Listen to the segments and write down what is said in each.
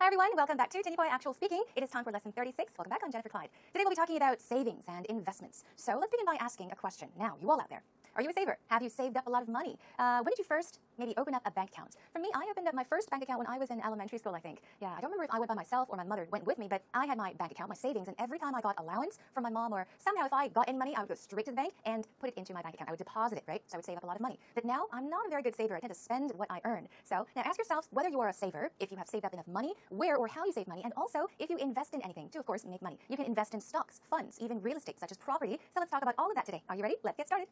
everyone, welcome back to Tinny Boy Actual Speaking. It is time for lesson 36. Welcome back, I'm Jennifer Clyde. Today we'll be talking about savings and investments. So let's begin by asking a question. Now, you all out there, are you a saver? Have you saved up a lot of money? When did you first maybe open up a bank account? For me, I opened up my first bank account when I was in elementary school, I think. Yeah, I don't remember if I went by myself or my mother went with me, but I had my bank account, my savings, and every time I got allowance from my mom or somehow if I got any money, I would go straight to the bank and put it into my bank account. I would deposit it, right? So I would save up a lot of money. But now, I'm not a very good saver. I tend to spend what I earn. So now ask yourselves whether you are a saver, if you have saved up enough money, where or how you save money, and also if you invest in anything to, of course, make money. You can invest in stocks, funds, even real estate, such as property. So let's talk about all of that today. Are you ready? Let's get started.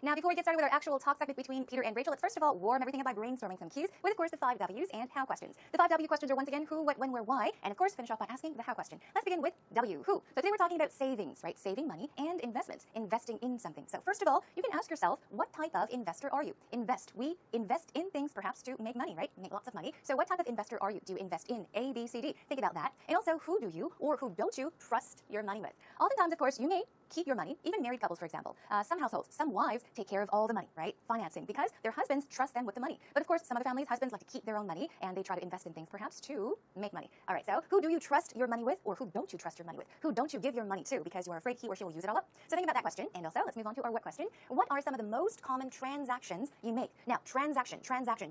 Now, before we get started with our actual talk segment between Peter and Rachel, let's first of all warm everything up by brainstorming some cues with, of course, the 5 W's and how questions. The 5 W questions are once again who, what, when, where, why, and of course finish off by asking the how question. Let's begin with W, who. So today we're talking about savings, right? Saving money and investments, investing in something. So first of all, you can ask yourself, what type of investor are you? Invest. We invest in things perhaps to make money, right? Make lots of money. So what type of investor are you? Do you invest in A, B, C, D? Think about that. And also, who do you or who don't you trust your money with? Oftentimes, of course, you may keep your money, even married couples, for example. Some households, some wives take care of all the money, right? Financing, because their husbands trust them with the money. But of course, some other families, husbands like to keep their own money and they try to invest in things perhaps to make money. All right, so who do you trust your money with or who don't you trust your money with? Who don't you give your money to because you are afraid he or she will use it all up? So think about that question. And also, let's move on to our what question. What are some of the most common transactions you make? Now, transaction.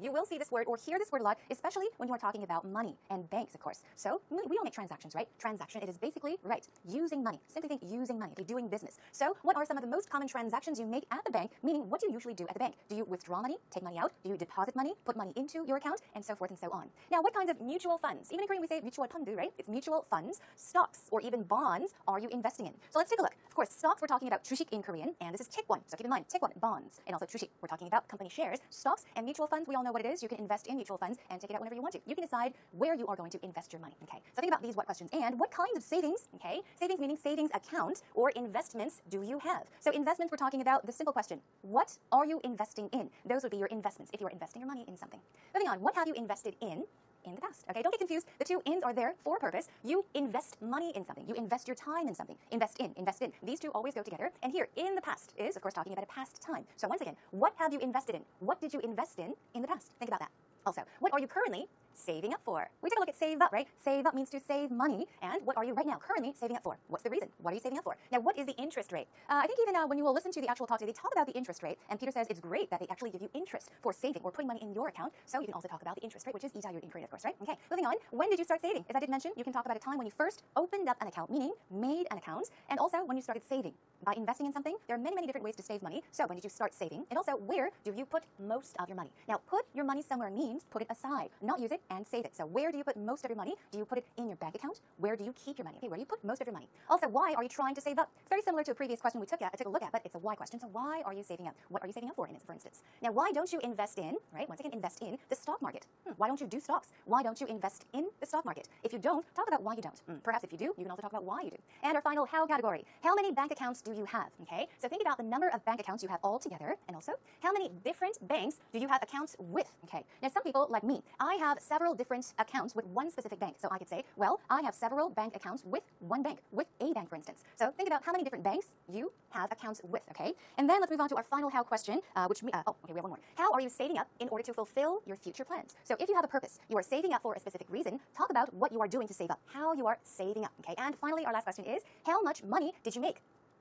You will see this word or hear this word a lot, especially when you are talking about money and banks, of course. So we all make transactions, right? Transaction, it is basically, right, using money. Simply think using money, doing business. So what are some of the most common transactions you make at the bank? Meaning, what do you usually do at the bank? Do you withdraw money, take money out? Do you deposit money, put money into your account, and so forth and so on? Now, what kinds of mutual funds? Even in Korean, we say mutual fundu, right? It's mutual funds, stocks, or even bonds are you investing in? So let's take a look. Of course, stocks, we're talking about 주식 in Korean, and this is 채권. So keep in mind, 채권, bonds, and also 주식. We're talking about company shares, stocks, and mutual funds. We all know what it is. You can invest in mutual funds and take it out whenever you want to. You can decide where you are going to invest your money, okay? So think about these what questions and what kinds of savings, okay? Savings meaning savings account or investments do you have? So investments, we're talking about the simple question, what are you investing in? Those would be your investments if you are investing your money in something. Moving on, what have you invested in the past? Okay, don't get confused. The two ins are there for a purpose. You invest money in something. You invest your time in something. Invest in. These two always go together. And here, in the past is, of course, talking about a past time. So once again, what have you invested in? What did you invest in the past? Think about that. Also, what are you currently saving up for? We take a look at save up, right? Save up means to save money. And what are you right now currently saving up for? What's the reason? What are you saving up for? Now, what is the interest rate? I think even when you will listen to the actual talk today, they talk about the interest rate. And Peter says it's great that they actually give you interest for saving or putting money in your account. So you can also talk about the interest rate, which is 이자율 in Korean, of course, right? Okay, moving on. When did you start saving? As I did mention, you can talk about a time when you first opened up an account, meaning made an account, and also when you started saving. By investing in something, there are many, many different ways to save money. So when did you start saving? And also, where do you put most of your money? Now, put your money somewhere means put it aside, not use it and save it. So where do you put most of your money? Do you put it in your bank account? Where do you keep your money? Okay, where do you put most of your money? Also, why are you trying to save up? It's very similar to a previous question we took a look at, but it's a why question. So why are you saving up? What are you saving up for instance? Now, why don't you invest in, right? Once again, invest in the stock market. Why don't you do stocks? Why don't you invest in the stock market? If you don't, talk about why you don't. Perhaps if you do, you can also talk about why you do. And our final how category. How many bank accounts do you have? Okay, so think about the number of bank accounts you have all together, and also how many different banks do you have accounts with? Okay, now some people like me, I have several different accounts with one specific bank. So I could say, well, I have several bank accounts with one bank, with a bank, for instance. So think about how many different banks you have accounts with, okay? And then let's move on to our final how question, okay, we have one more. How are you saving up in order to fulfill your future plans? So if you have a purpose, you are saving up for a specific reason, talk about what you are doing to save up, how you are saving up, okay? And finally, our last question is, how much money did you make?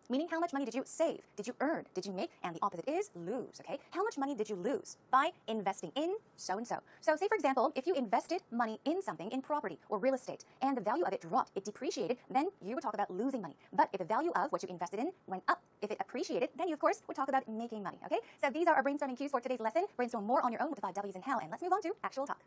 Meaning, how much money did you save? Did you earn? Did you make? And the opposite is lose, okay? How much money did you lose by investing in so-and-so? So say, for example, if you invested money in something, in property or real estate, and the value of it dropped, it depreciated, then you would talk about losing money. But if the value of what you invested in went up, if it appreciated, then you, of course, would talk about making money, okay? So these are our brainstorming cues for today's lesson. Brainstorm more on your own with the 5 W's and how. And let's move on to actual talk.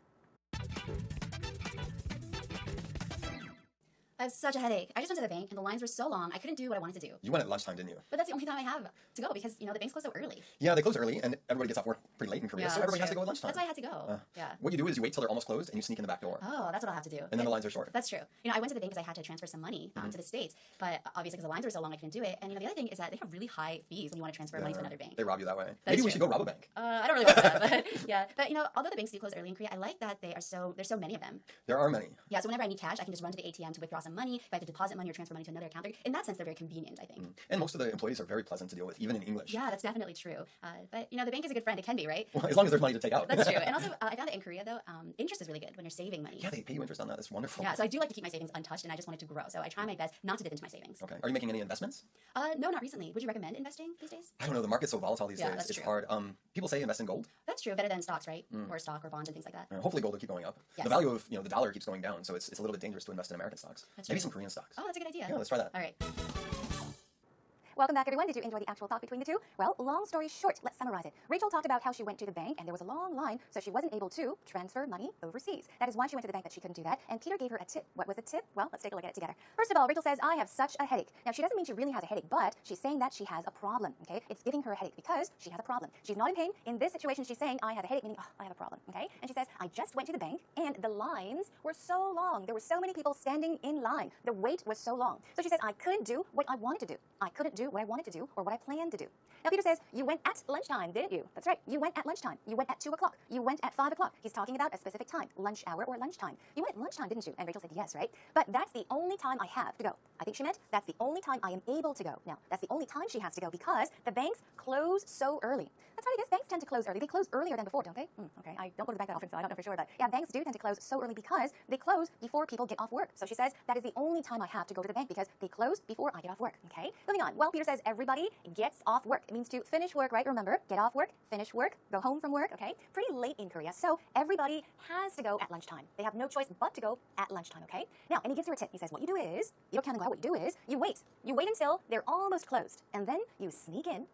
I have such a headache. I just went to the bank and the lines were so long, I couldn't do what I wanted to do. You went at lunchtime, didn't you? But that's the only time I have to go because, the banks close so early. Yeah, they close early and everybody gets off work pretty late in Korea, so everybody has to go at lunchtime. That's why I had to go. Yeah. What you do is you wait till they're almost closed and you sneak in the back door. Oh, that's what I'll have to do. And then the lines are short. That's true. I went to the bank because I had to transfer some money to the States, but obviously because the lines were so long, I couldn't do it. And, the other thing is that they have really high fees when you want to transfer money to another bank. They rob you that way. Maybe we should go rob a bank. I don't really want that, but yeah. But, although the banks do close early in Korea, I like that there's so many of them. There are many. Yeah, so whenever I need cash, I can just run to the ATM to withdraw some some money, if I have to deposit money or transfer money to another account, in that sense, they're very convenient, I think. And most of the employees are very pleasant to deal with, even in English. Yeah, that's definitely true. But the bank is a good friend. It can be, right? Well, as long as there's money to take out. That's true. And also, I found that in Korea, though, interest is really good when you're saving money. Yeah, they pay you interest on that. That's wonderful. Yeah, so I do like to keep my savings untouched, and I just want it to grow. So I try my best not to dip into my savings. Okay. Are you making any investments? No, not recently. Would you recommend investing these days? I don't know. The market's so volatile these Yeah, days. that's It's true. hard. People say invest in gold. That's true. Better than stocks, right? Or stock or bonds and things like that. Hopefully gold will keep going up. Yes. The value of the dollar keeps going down, so it's a little bit dangerous to invest in American stocks. That's Maybe true. some Korean stocks. Oh, that's a good idea. Yeah, let's try that. All right. Welcome back, everyone. Did you enjoy the actual talk between the two? Well, long story short, let's summarize it. Rachel talked about how she went to the bank and there was a long line, so she wasn't able to transfer money overseas. That is why she went to the bank, that she couldn't do that. And Peter gave her a tip. What was the tip? Well, let's take a look at it together. First of all, Rachel says, I have such a headache. Now, she doesn't mean she really has a headache, but she's saying that she has a problem, okay? It's giving her a headache because she has a problem. She's not in pain. In this situation, she's saying, I have a headache, meaning, I have a problem, okay? And she says, I just went to the bank and the lines were so long. There were so many people standing in line. The wait was so long. So she says, I couldn't do what I wanted to do. I couldn't do what I wanted to do or what I planned to do. Now, Peter says, you went at lunchtime, didn't you? That's right. You went at lunchtime. You went at 2 o'clock. You went at 5 o'clock. He's talking about a specific time, lunch hour or lunchtime. You went at lunchtime, didn't you? And Rachel said, yes, right? But that's the only time I have to go. I think she meant that's the only time I am able to go. Now, that's the only time she has to go because the banks close so early. That's right, I guess banks tend to close early. They close earlier than before, don't they? Okay, I don't go to the bank that often, so I don't know for sure. But yeah, banks do tend to close so early because they close before people get off work. So she says that is the only time I have to go to the bank because they close before I get off work. Okay, moving on. Well, Peter says everybody gets off work. It means to finish work, right? Remember, get off work, finish work, go home from work, okay? Pretty late in Korea, so everybody has to go at lunchtime. They have no choice but to go at lunchtime, okay? Now, and he gives her a tip. He says, what you do is, you don't count and go out. What you do is, you wait. You wait until they're almost closed, and then you sneak in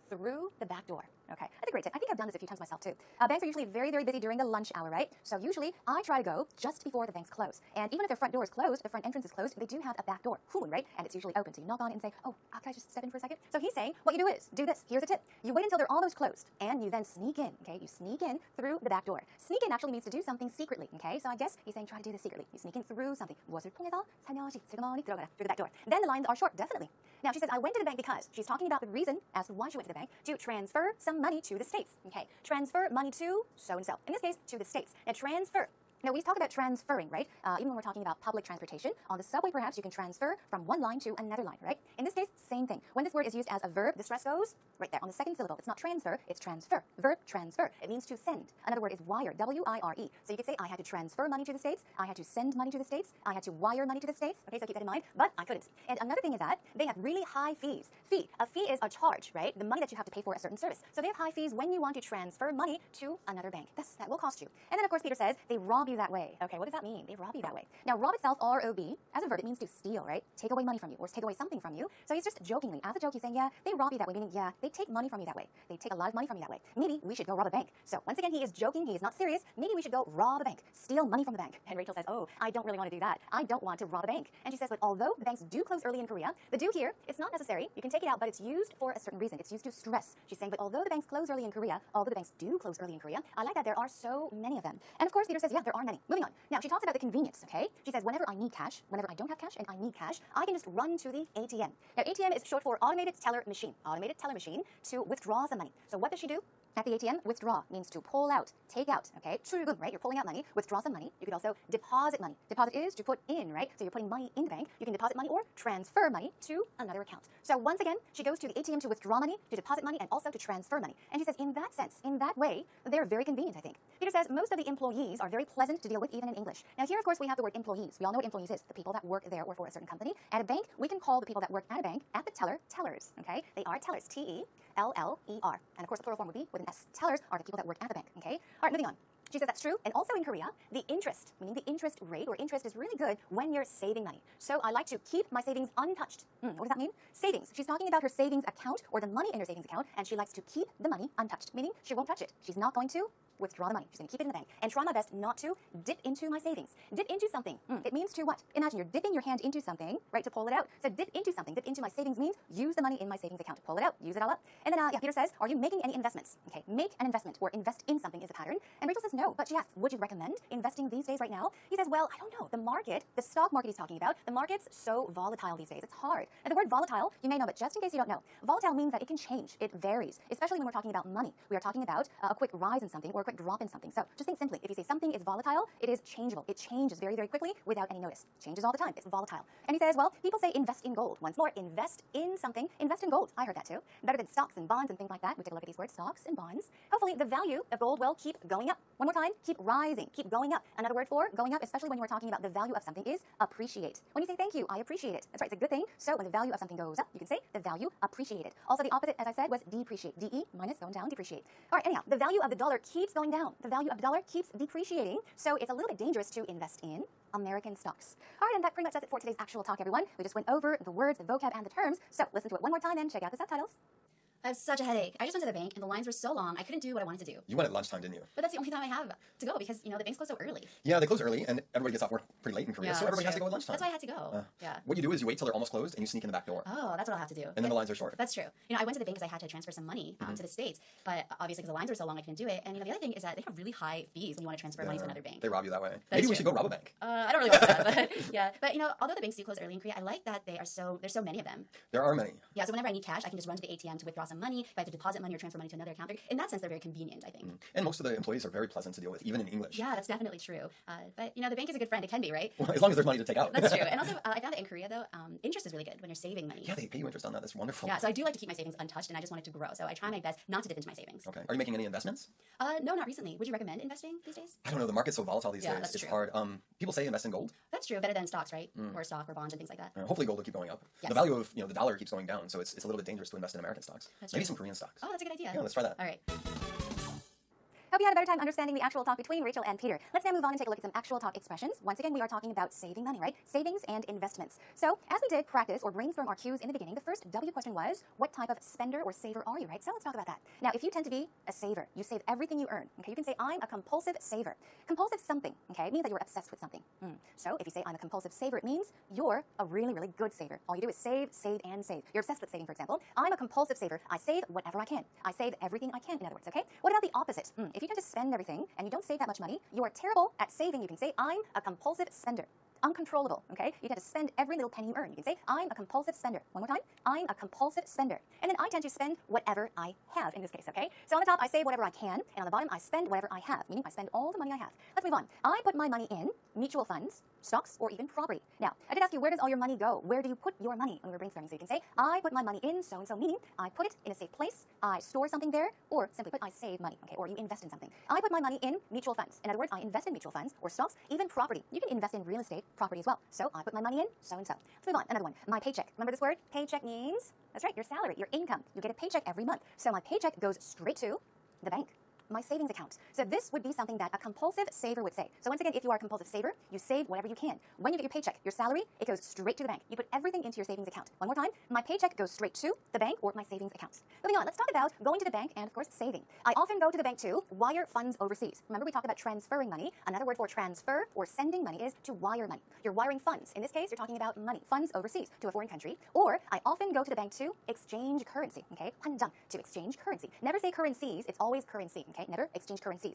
through the back door. Okay, that's a great tip. I think I've done this a few times myself too. Banks are usually very, very busy during the lunch hour, right? So usually I try to go just before the banks close. And even if their front door is closed, the front entrance is closed, they do have a back door, right? And it's usually open. So you knock on it and say, oh, can I just step in for a second? So he's saying, what you do is, do this. Here's a tip. You wait until they're almost closed, and you then sneak in, okay? You sneak in through the back door. Sneak in actually means to do something secretly, okay? So I guess he's saying try to do this secretly. You sneak in through something. 무엇을 통해서 살며시 슬그머니 들어가라. Through the back door. Then the lines are short, definitely. Now she says, I went to the bank because she's talking about the reason as to why she went to the bank, to transfer some money to the States. Okay, transfer money to so-and-so. In this case, to the States. Now, transfer. Now, we talk about transferring, right? Even when we're talking about public transportation, on the subway, perhaps you can transfer from one line to another line, right? In this case, same thing. When this word is used as a verb, the stress goes right there on the second syllable. It's not transfer, it's transfer. Verb, transfer. It means to send. Another word is wire, W-I-R-E. So you could say, I had to transfer money to the States, I had to send money to the States, I had to wire money to the States. Okay, so keep that in mind, but I couldn't. And another thing is that they have really high fees. A fee is a charge, right? The money that you have to pay for a certain service. So they have high fees when you want to transfer money to another bank. That will cost you. And then, of course, Peter says, they rob you that way. Okay, what does that mean? They rob you that way. Now, rob itself, R-O-B, as a verb, it means to steal, right? Take away money from you or take away something from you. So he's just jokingly, as a joke, he's saying, yeah, they rob you that way, meaning, yeah, they take money from you that way. They take a lot of money from you that way. Maybe we should go rob a bank. So once again, he is joking. He is not serious. Maybe we should go rob a bank, steal money from the bank. And Rachel says, oh, I don't really want to do that. I don't want to rob a bank. And she says, but although the banks do close early in Korea, the do here, it's not necessary. You can take it out, but it's used for a certain reason. It's used to stress. She's saying, but although the banks close early in Korea, although the banks do close early in Korea, I like that there are so many of them. And of course, Peter says, yeah, there are many. Moving on. Now, she talks about the convenience, okay? She says, whenever I need cash, whenever I don't have cash and I need cash, I can just run to the ATM. Now, ATM is short for automated teller machine to withdraw some money. So what does she do? At the ATM, withdraw means to pull out, take out, okay? 출금, right? You're pulling out money, withdraw some money. You could also deposit money. Deposit is to put in, right? So you're putting money in the bank. You can deposit money or transfer money to another account. So once again, she goes to the ATM to withdraw money, to deposit money, and also to transfer money. And she says, in that sense, in that way, they're very convenient, I think. Peter says, most of the employees are very pleasant to deal with, even in English. Now here, of course, we have the word employees. We all know what employees is, the people that work there or for a certain company. At a bank, we can call the people that work at a bank, at the teller, tellers, okay? They are tellers, T-E-L-L-E-R. And of course, the plural form would be with an S. Tellers are the people that work at the bank, okay? All right, moving on. She says that's true. And also in Korea, the interest, meaning the interest rate or interest is really good when you're saving money. So I like to keep my savings untouched. What does that mean? Savings. She's talking about her savings account or the money in her savings account, and she likes to keep the money untouched, meaning she won't touch it. She's not going to withdraw the money. She's going to keep it in the bank and try my best not to dip into my savings. Dip into something. It means to what? Imagine you're dipping your hand into something, right, to pull it out. So dip into something. Dip into my savings means use the money in my savings account. Pull it out. Use it all up. And then, Peter says, are you making any investments? Okay, make an investment or invest in something is a pattern. And Rachel says no, but she asks, would you recommend investing these days right now? He says, well, I don't know. The market, the stock market he's talking about, the market's so volatile these days. It's hard. And the word volatile, you may know, but just in case you don't know, volatile means that it can change. It varies, especially when we're talking about money. We are talking about a quick rise in something or a quick drop in something. So just think simply, if you say something is volatile, it is changeable. It changes very, very quickly without any notice. It changes all the time. It's volatile. And he says, well, people say invest in gold. Once more, invest in something, invest in gold. I heard that too. Better than stocks and bonds and things like that. We take a look at these words, stocks and bonds. Hopefully the value of gold will keep going up. One more time, keep rising, keep going up. Another word for going up, especially when you are talking about the value of something, is appreciate. When you say thank you, I appreciate it. That's right, it's a good thing. So when the value of something goes up, you can say the value appreciated. Also the opposite, as I said, was depreciate. DE minus going down, depreciate. All right, anyhow, the value of the dollar keeps going down. The value of the dollar keeps depreciating. So it's a little bit dangerous to invest in American stocks. All right, and that pretty much does it for today's actual talk, everyone. We just went over the words, the vocab, and the terms. So listen to it one more time and check out the subtitles. I have such a headache. I just went to the bank and the lines were so long, I couldn't do what I wanted to do. You went at lunchtime, didn't you? But that's the only time I have to go because, the banks close so early. Yeah, they close early, and everybody gets off work pretty late in Korea, so everybody has to go at lunchtime. That's why I had to go. Yeah. What you do is you wait till they're almost closed, and you sneak in the back door. Oh, that's what I'll have to do. And then the lines are short. That's true. I went to the bank because I had to transfer some money to the States, but obviously because the lines were so long, I couldn't do it. And, the other thing is that they have really high fees when you want to transfer money to another bank. They rob you that way. That Maybe is we true. should go rob a bank. I don't really want that, but yeah. But, although the banks do close early in Korea, I like that there's so many of them. There are many. Yeah, so whenever I need cash, I can just run to the ATM to withdraw some money. If I have to deposit money or transfer money to another account, in that sense, they're very convenient, I think. And most of the employees are very pleasant to deal with, even in English. Yeah, that's definitely true. But, the bank is a good friend. It can be, right? Well, as long as there's money to take out. That's true. And also, I found that in Korea, though, interest is really good when you're saving money. Yeah, they pay you interest on that. That's wonderful. Yeah, so I do like to keep my savings untouched, and I just want it to grow. So I try my best not to dip into my savings. Okay. Are you making any investments? No, not recently. Would you recommend investing these days? I don't know. The market's so volatile these days. That's It's true. hard. People say invest in gold. That's true. Better than stocks, right? Or stock or bonds and things like that. Hopefully gold will keep going up. Yes. The value of the dollar keeps going down, so it's a little bit dangerous to invest in American stocks. Maybe true. some Korean stocks. Oh, that's a good idea. Yeah, let's try that. All right. Hope you had a better time understanding the actual talk between Rachel and Peter. Let's now move on and take a look at some actual talk expressions. Once again, we are talking about saving money, right? Savings and investments. So, as we did practice or brainstorm our cues in the beginning, the first W question was, what type of spender or saver are you, right? So let's talk about that. Now, if you tend to be a saver, you save everything you earn, okay? You can say, I'm a compulsive saver. Compulsive something, okay? It means that you're obsessed with something. So, if you say, I'm a compulsive saver, it means you're a really, really good saver. All you do is save, save, and save. You're obsessed with saving, for example. I'm a compulsive saver. I save whatever I can. I save everything I can, in other words, okay? What about the opposite? If you tend to spend everything, and you don't save that much money, you are terrible at saving. You can say, I'm a compulsive spender. Uncontrollable, okay? You tend to spend every little penny you earn. You can say, I'm a compulsive spender. One more time, I'm a compulsive spender. And then I tend to spend whatever I have in this case, okay? So on the top, I save whatever I can, and on the bottom, I spend whatever I have, meaning I spend all the money I have. Let's move on. I put my money in mutual funds, stocks, or even property. Now, I did ask you, where does all your money go? Where do you put your money when we were brainstorming? So you can say, I put my money in so-and-so, meaning I put it in a safe place, I store something there, or simply put, I save money, okay? Or you invest in something. I put my money in mutual funds. In other words, I invest in mutual funds or stocks, even property. You can invest in real estate, property as well. So I put my money in so-and-so. Let's move on. Another one. My paycheck. Remember this word? Paycheck means, that's right, your salary, your income. You get a paycheck every month. So my paycheck goes straight to the bank, my savings account. So this would be something that a compulsive saver would say. So once again, if you are a compulsive saver, you save whatever you can. When you get your paycheck, your salary, it goes straight to the bank. You put everything into your savings account. One more time, my paycheck goes straight to the bank or my savings account. Moving on, let's talk about going to the bank and, of course, saving. I often go to the bank to wire funds overseas. Remember, we talked about transferring money. Another word for transfer or sending money is to wire money. You're wiring funds. In this case, you're talking about money, funds overseas to a foreign country. Or I often go to the bank to exchange currency, okay? 환장, to exchange currency. Never say currencies, it's always currency, okay? Never exchange currency.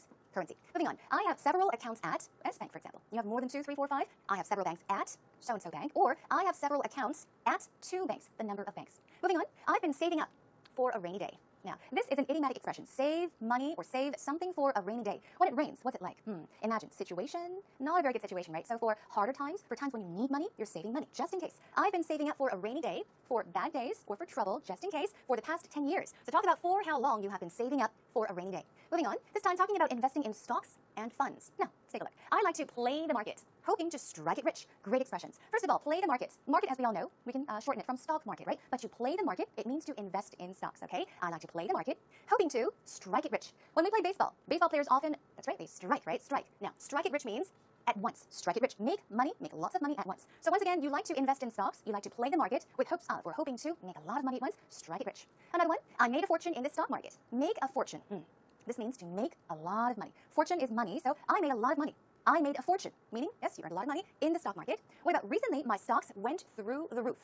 Moving on. I have several accounts at S Bank, for example. You have more than 2, 3, 4, 5. I have several banks at so-and-so bank. Or I have several accounts at 2 banks, the number of banks. Moving on. I've been saving up for a rainy day. Now, this is an idiomatic expression. Save money or save something for a rainy day. When it rains, what's it like? Imagine, situation, not a very good situation, right? So for harder times, for times when you need money, you're saving money, just in case. I've been saving up for a rainy day, for bad days, or for trouble, just in case, for the past 10 years. So talk about for how long you have been saving up for a rainy day. Moving on, this time talking about investing in stocks and funds. Now, let's take a look. I like to play the market, hoping to strike it rich. Great expressions. First of all, play the market. Market, as we all know, we can shorten it from stock market, right? But you play the market, it means to invest in stocks, okay? I like to play the market, hoping to strike it rich. When we play baseball players often, that's right, they strike, right? Strike. Now, strike it rich means at once. Strike it rich. Make money, make lots of money at once. So once again, you like to invest in stocks, you like to play the market with hopes of or hoping to make a lot of money at once. Strike it rich. Another one, I made a fortune in the stock market. Make a fortune. This means to make a lot of money. Fortune is money, so I made a lot of money. I made a fortune, meaning, yes, you earned a lot of money in the stock market. What about recently, my stocks went through the roof.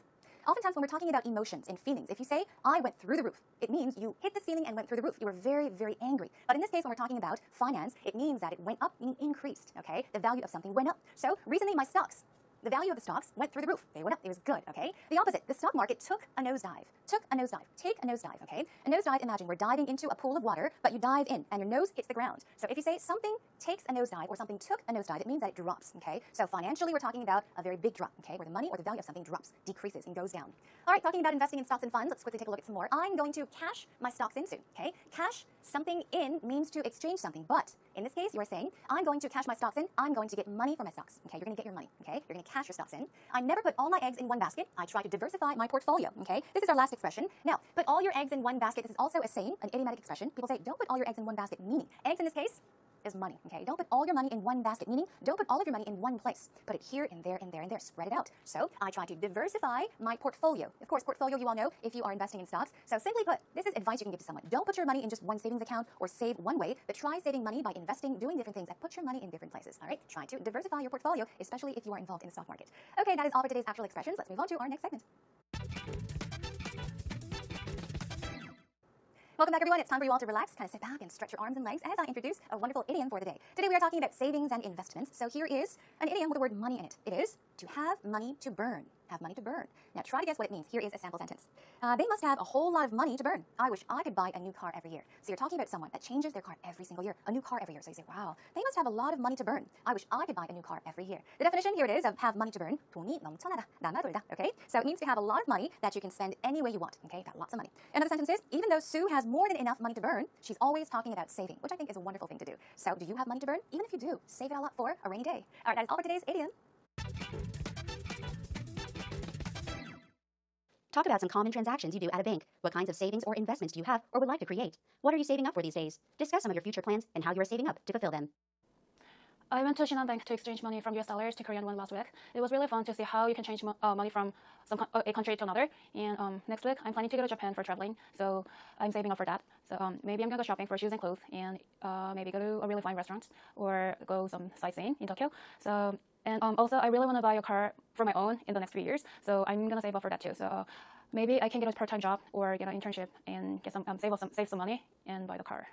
Oftentimes when we're talking about emotions and feelings, if you say, I went through the roof, it means you hit the ceiling and went through the roof. You were very, very angry. But in this case, when we're talking about finance, it means that it went up, meaning increased, okay? The value of something went up. So recently, my stocks the value of the stocks went through the roof. They went up. It was good, okay? The opposite, the stock market took a nosedive. Take a nosedive, okay? A nosedive, imagine we're diving into a pool of water, but you dive in and your nose hits the ground. So if you say something takes a nosedive or something took a nosedive, it means that it drops, okay? So financially, we're talking about a very big drop, okay? Where the money or the value of something drops, decreases, and goes down. All right, talking about investing in stocks and funds, let's quickly take a look at some more. I'm going to cash my stocks in soon, okay? Cash something in means to exchange something, but in this case, you are saying, I'm going to cash my stocks in, I'm going to get money for my stocks, okay? You're going to get your money, okay? You're going to cash your stocks in. I never put all my eggs in one basket. I try to diversify my portfolio, okay? This is our last expression. Now, put all your eggs in one basket. This is also a saying, an idiomatic expression. People say, don't put all your eggs in one basket, meaning eggs in this case is money, okay? Don't put all your money in one basket, meaning don't put all of your money in one place. Put it here and there and there and there. Spread it out. So I try to diversify my portfolio. Of course, portfolio you all know if you are investing in stocks. So simply put, this is advice you can give to someone. Don't put your money in just one savings account or save one way, but try saving money by investing, doing different things, and put your money in different places, all right? Try to diversify your portfolio, especially if you are involved in the stock market. Okay, that is all for today's actual expressions. Let's move on to our next segment. Welcome back, everyone. It's time for you all to relax, kind of sit back and stretch your arms and legs as I introduce a wonderful idiom for the day. Today we are talking about savings and investments. So here is an idiom with the word money in it. It is to have money to burn. Have money to burn. Now try to guess what it means. Here is a sample sentence. They must have a whole lot of money to burn. I wish I could buy a new car every year. So you're talking about someone that changes their car every single year. A new car every year. So you say, wow, they must have a lot of money to burn. I wish I could buy a new car every year. The definition, here it is, of have money to burn. 돈이 넘쳐나다. 남아돌다. Okay? So it means to have a lot of money that you can spend any way you want. Okay? Got lots of money. Another sentence is, even though Sue has more than enough money to burn, she's always talking about saving, which I think is a wonderful thing to do. So do you have money to burn? Even if you do, save it all up for a rainy day. All right, that is all for today's idiom. Talk about some common transactions you do at a bank. What kinds of savings or investments do you have or would like to create? What are you saving up for these days? Discuss some of your future plans and how you are saving up to fulfill them. I went to Shinhan Bank to exchange money from US dollars to Korean won last week. It was really fun to see how you can change money from a country to another. And next week, I'm planning to go to Japan for traveling, so I'm saving up for that. So maybe I'm going to go shopping for shoes and clothes and maybe go to a really fine restaurant or go some sightseeing in Tokyo. So and also, I really want to buy a car for my own in the next 3 years, so I'm going to save up for that too. So maybe I can get a part-time job or get an internship and get some save some money and buy the car.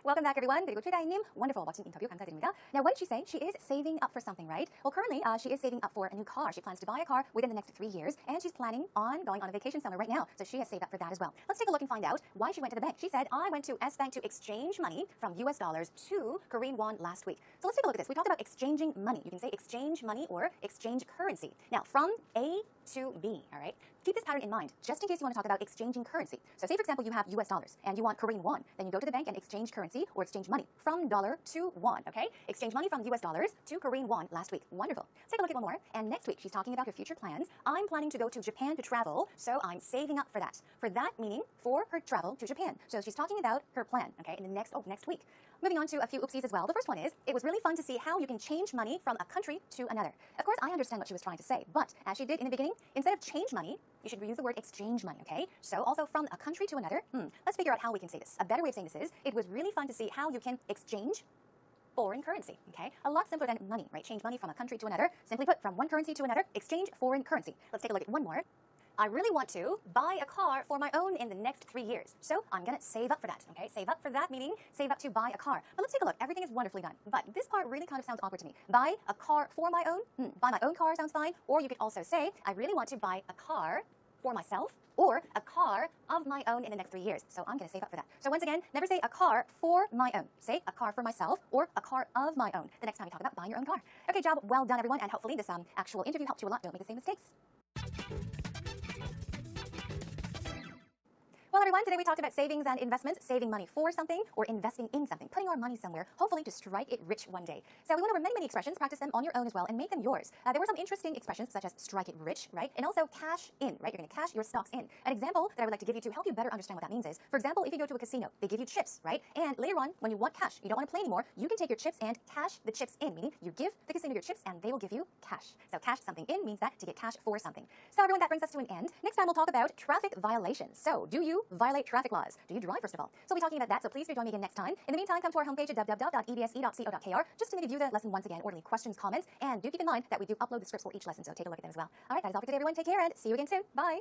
Welcome back, everyone. 그리고 최다희님, wonderful, 멋진 인터뷰 감사드립니다. Now, what did she say? She is saving up for something, right? Well, currently, she is saving up for a new car. She plans to buy a car within the next 3 years, and she's planning on going on a vacation somewhere right now. So she has saved up for that as well. Let's take a look and find out why she went to the bank. She said, I went to S Bank to exchange money from US dollars to Korean won last week. So let's take a look at this. We talked about exchanging money. You can say exchange money or exchange currency. Now, from A to B, all right? Keep this pattern in mind, just in case you want to talk about exchanging currency. So say, for example, you have US dollars and you want Korean won. Then you go to the bank and exchange currency or exchange money from dollar to won, okay? Exchange money from US dollars to Korean won last week. Wonderful. Let's take a look at one more. And next week, she's talking about her future plans. I'm planning to go to Japan to travel, so I'm saving up for that. For that meaning for her travel to Japan. So she's talking about her plan, okay, in the next week. Moving on to a few oopsies as well. The first one is, it was really fun to see how you can change money from a country to another. Of course, I understand what she was trying to say, but as she did in the beginning, instead of change money, you should use the word exchange money, okay? So also from a country to another, let's figure out how we can say this. A better way of saying this is, it was really fun to see how you can exchange foreign currency, okay? A lot simpler than money, right? Change money from a country to another. Simply put, from one currency to another, exchange foreign currency. Let's take a look at one more. I really want to buy a car for my own in the next 3 years. So I'm going to save up for that, okay? Save up for that, meaning save up to buy a car. But let's take a look. Everything is wonderfully done. But this part really kind of sounds awkward to me. Buy a car for my own? Buy my own car sounds fine. Or you could also say, I really want to buy a car for myself or a car of my own in the next 3 years. So I'm going to save up for that. So once again, never say a car for my own. Say a car for myself or a car of my own the next time you talk about buying your own car. Okay, job well done, everyone. And hopefully this actual interview helped you a lot. Don't make the same mistakes. Well, everyone, today we talked about savings and investments, saving money for something or investing in something, putting our money somewhere, hopefully to strike it rich one day. So we went over many, many expressions, practice them on your own as well, and make them yours. There were some interesting expressions such as strike it rich, right? And also cash in, right? You're going to cash your stocks in. An example that I would like to give you to help you better understand what that means is, for example, if you go to a casino, they give you chips, right? And later on, when you want cash, you don't want to play anymore, you can take your chips and cash the chips in, meaning you give the casino your chips and they will give you cash. So cash something in means that to get cash for something. So everyone, that brings us to an end. Next time we'll talk about traffic violations. So do you violate traffic laws? Do you drive, first of all? So we'll be talking about that, so please do join me again next time. In the meantime, come to our homepage at www.ebse.co.kr just to maybe view the lesson once again or leave questions, comments, and do keep in mind that we do upload the scripts for each lesson, so take a look at them as well. All right, that is all for today, everyone. Take care and see you again soon. Bye.